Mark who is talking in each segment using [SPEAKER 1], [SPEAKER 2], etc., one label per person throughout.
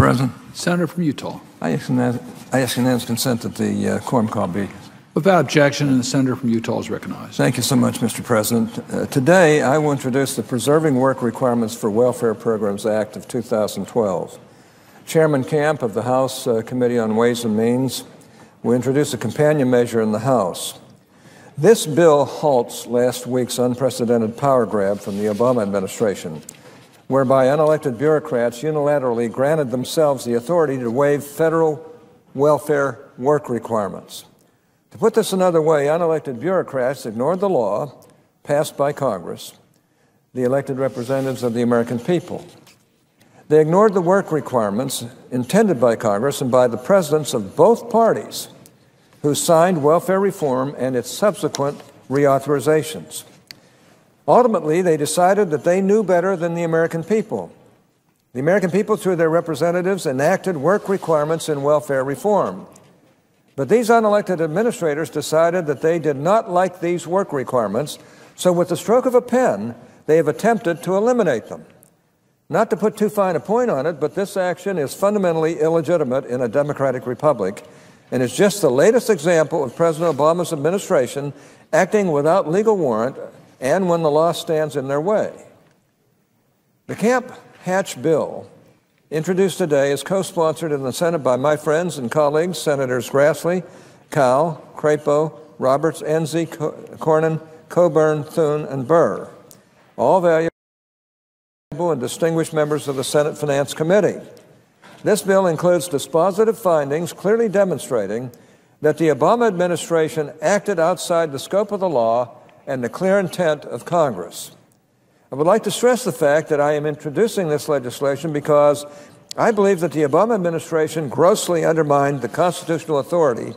[SPEAKER 1] President.
[SPEAKER 2] Senator from Utah.
[SPEAKER 1] I ask unanimous consent that the quorum call be.
[SPEAKER 2] Without objection, and the senator from Utah is recognized.
[SPEAKER 1] Thank you so much, Mr. President. Today, I will introduce the Preserving Work Requirements for Welfare Programs Act of 2012. Chairman Camp of the House Committee on Ways and Means will introduce a companion measure in the House. This bill halts last week's unprecedented power grab from the Obama administration, whereby unelected bureaucrats unilaterally granted themselves the authority to waive federal welfare work requirements. To put this another way, unelected bureaucrats ignored the law passed by Congress, the elected representatives of the American people. They ignored the work requirements intended by Congress and by the presidents of both parties who signed welfare reform and its subsequent reauthorizations. Ultimately, they decided that they knew better than the American people. The American people, through their representatives, enacted work requirements in welfare reform. But these unelected administrators decided that they did not like these work requirements, so with the stroke of a pen, they have attempted to eliminate them. Not to put too fine a point on it, but this action is fundamentally illegitimate in a democratic republic and is just the latest example of President Obama's administration acting without legal warrant and when the law stands in their way. The Camp-Hatch bill, introduced today, is co-sponsored in the Senate by my friends and colleagues, Senators Grassley, Cowell, Crapo, Roberts, Enzi, Cornyn, Coburn, Thune, and Burr, all valuable and distinguished members of the Senate Finance Committee. This bill includes dispositive findings clearly demonstrating that the Obama administration acted outside the scope of the law and the clear intent of Congress. I would like to stress the fact that I am introducing this legislation because I believe that the Obama administration grossly undermined the constitutional authority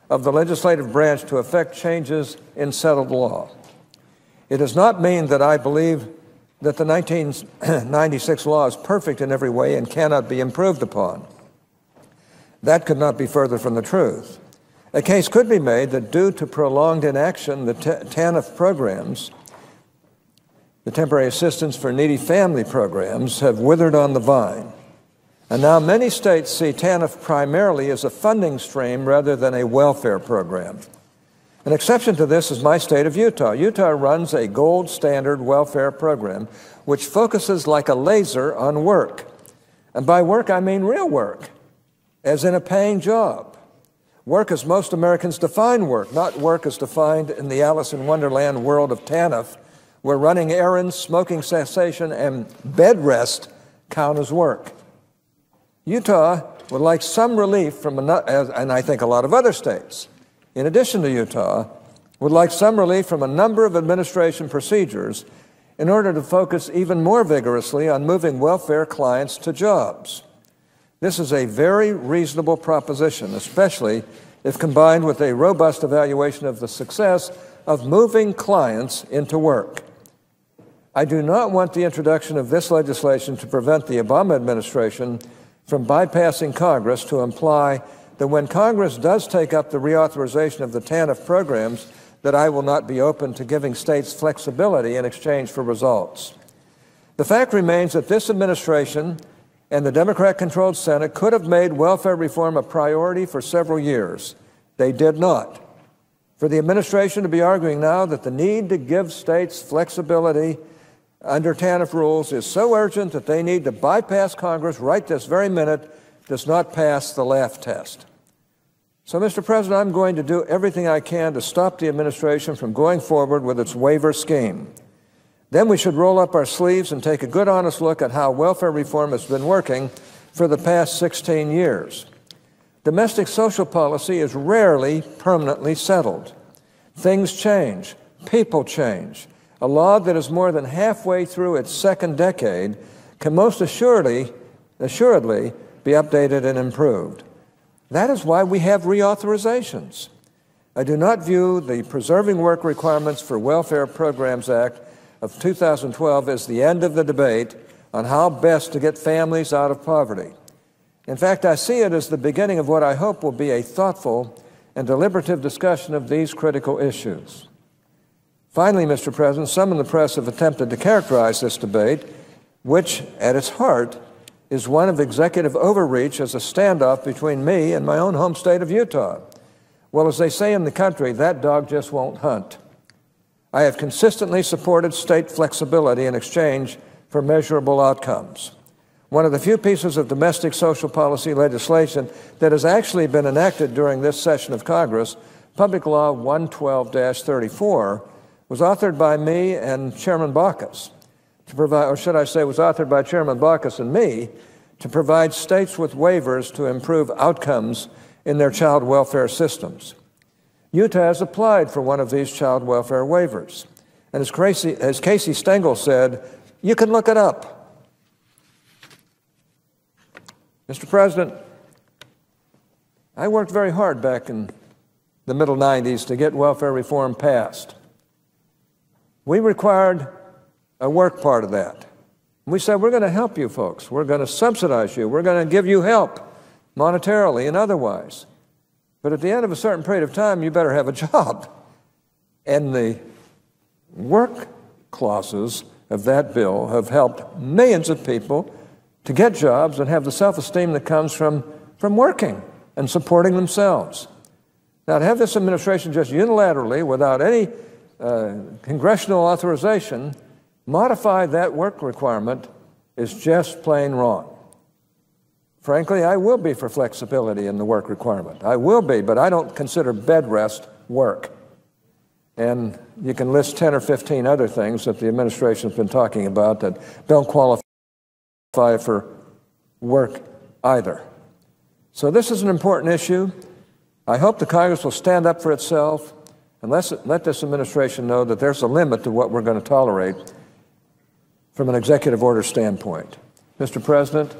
[SPEAKER 1] of the legislative branch to effect changes in settled law. It does not mean that I believe that the 1996 law is perfect in every way and cannot be improved upon. That could not be further from the truth. A case could be made that due to prolonged inaction, the TANF programs, the Temporary Assistance for Needy Family programs, have withered on the vine. And now many states see TANF primarily as a funding stream rather than a welfare program. An exception to this is my state of Utah. Utah runs a gold standard welfare program which focuses like a laser on work. And by work, I mean real work, as in a paying job. Work as most Americans define work, not work as defined in the Alice in Wonderland world of TANF, where running errands, smoking cessation, and bed rest count as work. Utah would like some relief from, and I think a lot of other states, in addition to Utah, would like some relief from a number of administration procedures in order to focus even more vigorously on moving welfare clients to jobs. This is a very reasonable proposition, especially if combined with a robust evaluation of the success of moving clients into work. I do not want the introduction of this legislation to prevent the Obama administration from bypassing Congress to imply that when Congress does take up the reauthorization of the TANF programs, that I will not be open to giving states flexibility in exchange for results. The fact remains that this administration and the Democrat-controlled Senate could have made welfare reform a priority for several years. They did not. For the administration to be arguing now that the need to give states flexibility under TANF rules is so urgent that they need to bypass Congress right this very minute does not pass the laugh test. So, Mr. President, I'm going to do everything I can to stop the administration from going forward with its waiver scheme. Then we should roll up our sleeves and take a good, honest look at how welfare reform has been working for the past 16 years. Domestic social policy is rarely permanently settled. Things change. People change. A law that is more than halfway through its second decade can most assuredly be updated and improved. That is why we have reauthorizations. I do not view the Preserving Work Requirements for Welfare Programs Act of 2012 as the end of the debate on how best to get families out of poverty. In fact, I see it as the beginning of what I hope will be a thoughtful and deliberative discussion of these critical issues. Finally, Mr. President, some in the press have attempted to characterize this debate, which, at its heart, is one of executive overreach as a standoff between me and my own home state of Utah. Well, as they say in the country, that dog just won't hunt. I have consistently supported state flexibility in exchange for measurable outcomes. One of the few pieces of domestic social policy legislation that has actually been enacted during this session of Congress, Public Law 112-34, was authored by me and Chairman Baucus to provide, or should I say was authored by Chairman Baucus and me, to provide states with waivers to improve outcomes in their child welfare systems. Utah has applied for one of these child welfare waivers. And as Casey Stengel said, you can look it up. Mr. President, I worked very hard back in the middle 90s to get welfare reform passed. We required a work part of that. We said, we're going to help you folks. We're going to subsidize you. We're going to give you help monetarily and otherwise. But at the end of a certain period of time, you better have a job. And the work clauses of that bill have helped millions of people to get jobs and have the self-esteem that comes from working and supporting themselves. Now, to have this administration just unilaterally, without any congressional authorization, modify that work requirement is just plain wrong. Frankly, I will be for flexibility in the work requirement. I will be, but I don't consider bed rest work. And you can list 10 or 15 other things that the administration has been talking about that don't qualify for work either. So this is an important issue. I hope the Congress will stand up for itself and let this administration know that there's a limit to what we're going to tolerate from an executive order standpoint. Mr. President,